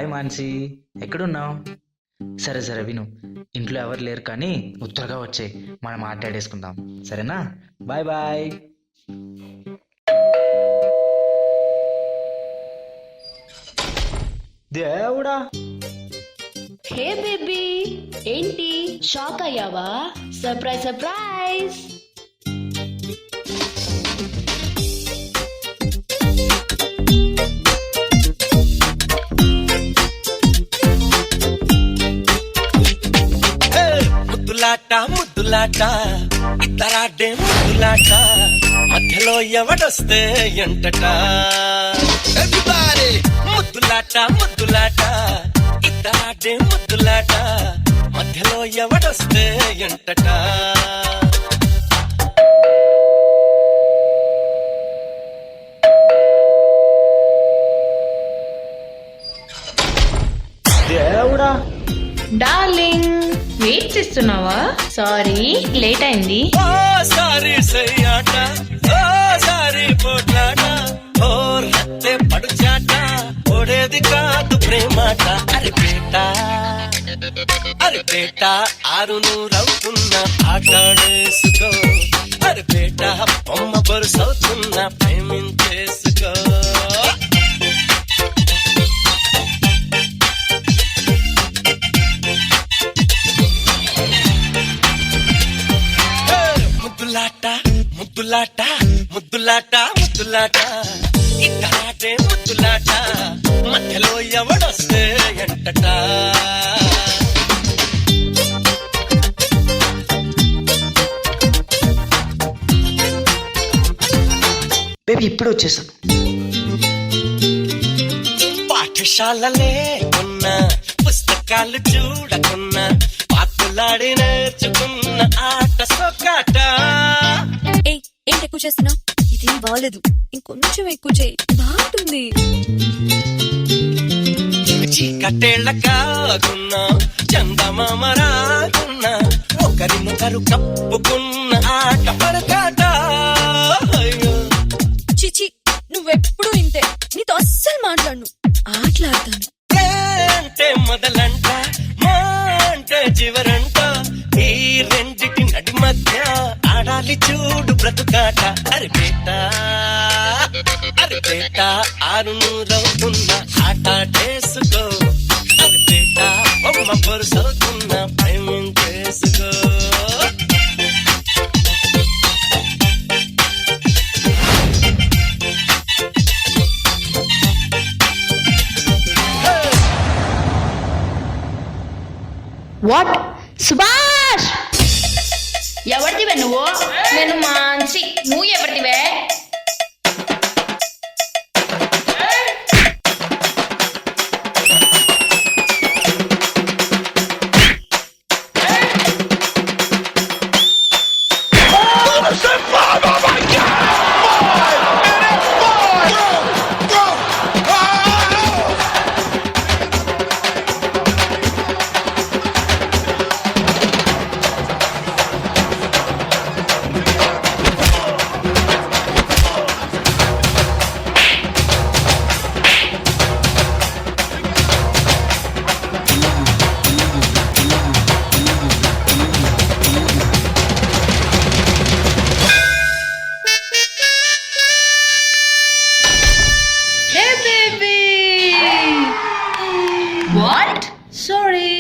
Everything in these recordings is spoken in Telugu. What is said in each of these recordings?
హాయ్ మాన్సి, ఎక్కడున్నావు? సరే సరే విను, ఇంట్లో ఎవరు లేరు కానీ నువ్వు త్వరగా వచ్చే, మనం మాట్లాడేసుకుందాం, సరేనా? Bye bye. దేవుడా, హే బేబీ, ఏంటి షాక్ అయ్యావా? Surprise surprise. ముద్దులాట ముద్దులాట ఇద్దరాడే ముద్దులాట మధ్యలో ఎవడొస్తే ఎంటట. ముద్దులాట ముద్దులాట ఇద్దరాడే ముద్దులాట మధ్యలో ఎవడొస్తే ఎంటట. దేవుడా. డార్లింగ్, వెయిట్ చేస్తున్నావా? సారీ లేట్ అయింది. ఓ సారీ సయ్యాట, ఓ సారీ పోట్లాట, ఓ రత్తే పడుచాట, ఓడేది కాదు ప్రేమాట. అరే పేట 600 అవుతున్న ఆటాడేసుకో. అరే పేట బొమ్మ బరుసవుతున్న ప్రేమించేసుకో. ముద్దులాట ముద్దులాట ముద్దులాట ముద్దులాట ఇద్దరాటే ముద్దులాట మధ్యలో ఎవడొస్తే ఎంటట. బేబీ ఇప్పుడు వచ్చేసాను. పాఠశాలలే కొన్నా, పుస్తకాలు చూడకున్నా, పాకులాడి నేర్చుకున్న ఆట సొక్కాట. ఏంటి ఎక్కువ చేస్తున్నావు? ఇదేం బాగలేదు, ఇంకొంచెం ఎక్కువ చేయి, బాగుంటుంది. చీకటేళ్ల కాకున్నా, చందమామ రాకున్నా, ఒకరినొకరు కప్పుకున్న ఆట పడకాట. చిచి, నువ్వెప్పుడు ఇంతే, నీతో అస్సలు మాట్లాడను. ఆటలాడతాను. అంటే మొదలంట, మా అంటే చివరంట, ఈ రెండిటి నడి మధ్య ఆడాలి చూడు బ్రతుకాట. అరే పేట 600 అవుతున్న ఆటాడేసుకో. అరే పేట బొమ్మ బరుసవుతున్న ప్రేమించేసుకో. వాట్? సుభాష్, ఎవరిదివే నువ్వు? నేను మాన్సి, నువ్వు ఎవరిదివే? What? Sorry.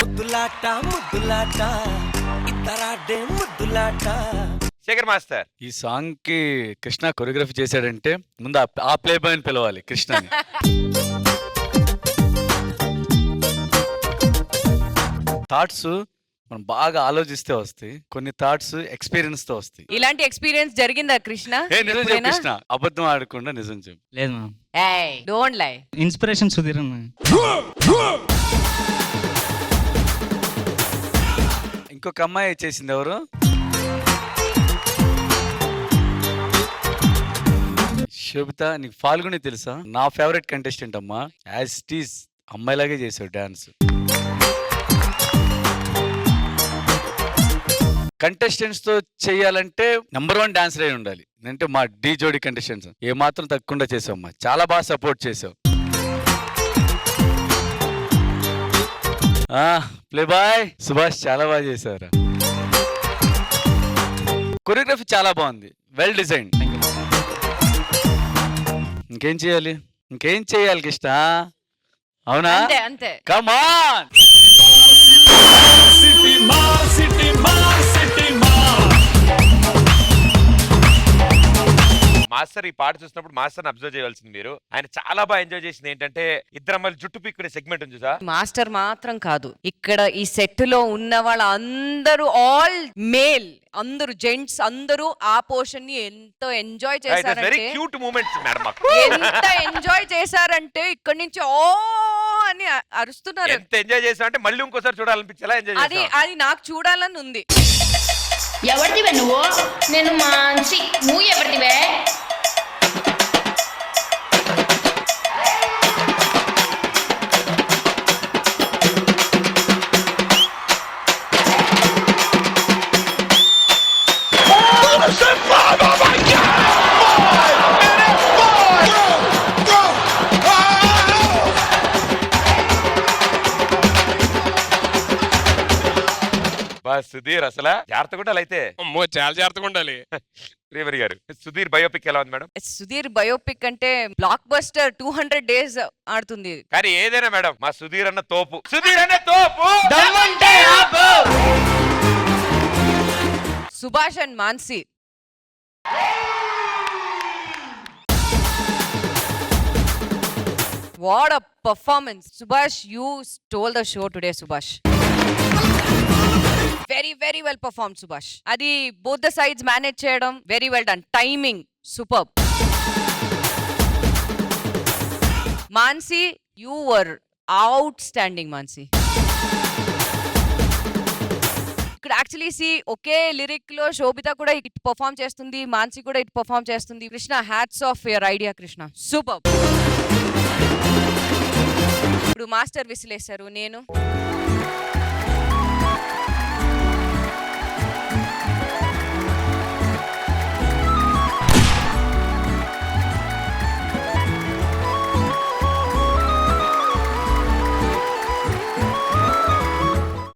ముద్దులాట ముద్దులాట ఇద్దరాడే ముద్దులాట. శేఖర్ మాస్టర్, ఈ సాంగ్ కి కృష్ణ కొరియోగ్రఫీ చేశాడంటే ముందు ఆ ప్లే బాయ్ అని పిలవాలి కృష్ణని. థాట్స్ మనం బాగా ఆలోచిస్తే వస్తాయి, కొన్ని థాట్స్ ఎక్స్పీరియన్స్ తో వస్తాయి. ఇలాంటి ఎక్స్పీరియన్స్ జరిగిందా కృష్ణ? నిజం చెప్పు కృష్ణ, అబద్ధం ఆడకుండా నిజం చెప్పు. లేదు ma'am, don't lie. Inspiration Sudheer అన్న. ఇంకొక అమ్మాయి చేసింది ఎవరు? శోభిత నీకు ఫాల్గుని తెలుసా? నా ఫేవరెట్ కంటెస్టెంట్ అమ్మా. యాజ్ ఇట్ ఈస్ అమ్మాయిలాగే చేసావు డాన్స్. కంటెస్టెంట్స్ తో చేయాలంటే నెంబర్ 1 డాన్సర్ అయి ఉండాలి. అంటే మా డి జోడి కంటెస్టెంట్స్ ఏ మాత్రం తగ్గకుండా చేసావమ్మా. చాలా బాగా సపోర్ట్ చేసావు. ప్లే బాయ్ సుభాష్ చాలా బాగా చేశారు. కొరియోగ్రఫీ చాలా బాగుంది. Well design. ఇంకేం చేయాలి కృష్ణ? అవునా? అంతే అంతే. Come on. మాస్టర్ ఈ పాట చూసినప్పుడు మాస్టర్ అబ్జర్వ్ చేయాల్సింది మీరు. ఆయన చాలా బాగా ఎంజాయ్ చేసింది ఏంటంటే ఇద్దరు అమ్మాయిలు జుట్టు పీక్కునే సెగ్మెంట్ ఉంది సార్. మాస్టర్ మాత్రం కాదు, ఇక్కడ ఈ సెట్ లో ఉన్న వాళ్ళ అందరూ ఆల్ మేల్, అందరూ జెంట్స్ అందరూ ఆ పోర్షన్ ని ఎంతో ఎంజాయ్ వెరీ చేశారంటే, క్యూట్ మూమెంట్స్ మేడం. ఎంత ఎంజాయ్ చేశారంటే ఇక్కడి నుంచి ఓ అని అరుస్తున్నారు. ఎంత ఎంజాయ్ చేసా అంటే మళ్ళీ ఇంకోసారి చూడాలనిపించేలా ఎంజాయ్ అది చేసాం. అది నాకు చూడాలని ఉంది. ఎవరిదివే నువ్వు? నేను మంచి. నువ్వు ఎవరిదివే? సుధీర్ అసలు జాగ్రత్తగా ఉండాలి అయితే. అమ్మో చాలా జాగ్రత్తగా ఉండాలి. శ్రీవరి గారు సుధీర్ బయోపిక్ ఎలా ఉంది మేడం? సుధీర్ బయోపిక్ అంటే బ్లాక్ బస్టర్ 200 days ఆడుతుంది. కానీ ఏదైనా మేడం మా సుధీర్ అన్న తోపు. సుధీర్ అన్న తోపు. Subhash and Mansi. What a performance. Subhash, you stole the show today, Subhash. Very, very well performed, Subhash. Adi, both the sides manage cheyadam. Very well done. Timing, superb. Mansi, you were outstanding, Mansi. ఇక్కడ యాక్చువల్లీ సి ఒకే లిరిక్ లో శోభిత కూడా ఇట్ పర్ఫామ్ చేస్తుంది, మాన్సి కూడా ఇట్ పర్ఫామ్ చేస్తుంది. Krishna, hats off your idea Krishna, super. ఇప్పుడు మాస్టర్ విసిలేశారు. నేను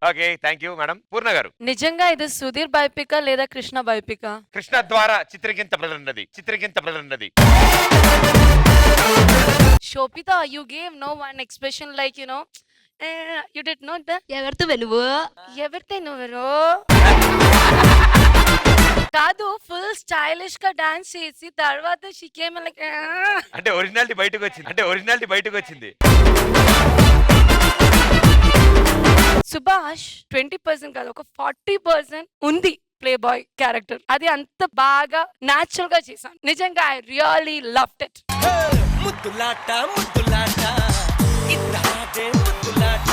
ఓకే థ్యాంక్ యూ మేడం. పూర్ణ గారు, నిజంగా ఇది సుధీర్ బయోపిక లేదా కృష్ణ బయోపిక? కృష్ణ ద్వారా చిత్రీకరించబడినది. Shobita, you gave no one expression like, you did not the. ఎవరితో నువ్వు? కాదు, ఫుల్ స్టైలిష్ గా డాన్స్ చేసి తర్వాత she came like అంటే ఒరిజినాలిటీ బయటకు వచ్చింది. సుభాష్ 20% కాదు, ఒక 40% ఉంది ప్లే బాయ్ క్యారెక్టర్. అది అంత బాగా న్యాచురల్ గా చేశాను. నిజంగా ఐ రియల్లీ లవ్డ్ ఇట్. ముద్దులాట ఇద్దరాడే ముద్దులాట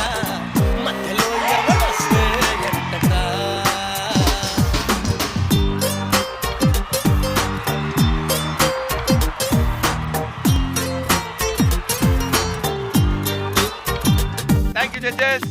మధ్యలో ఎవడొస్తే ఎంతట. Thank you judges.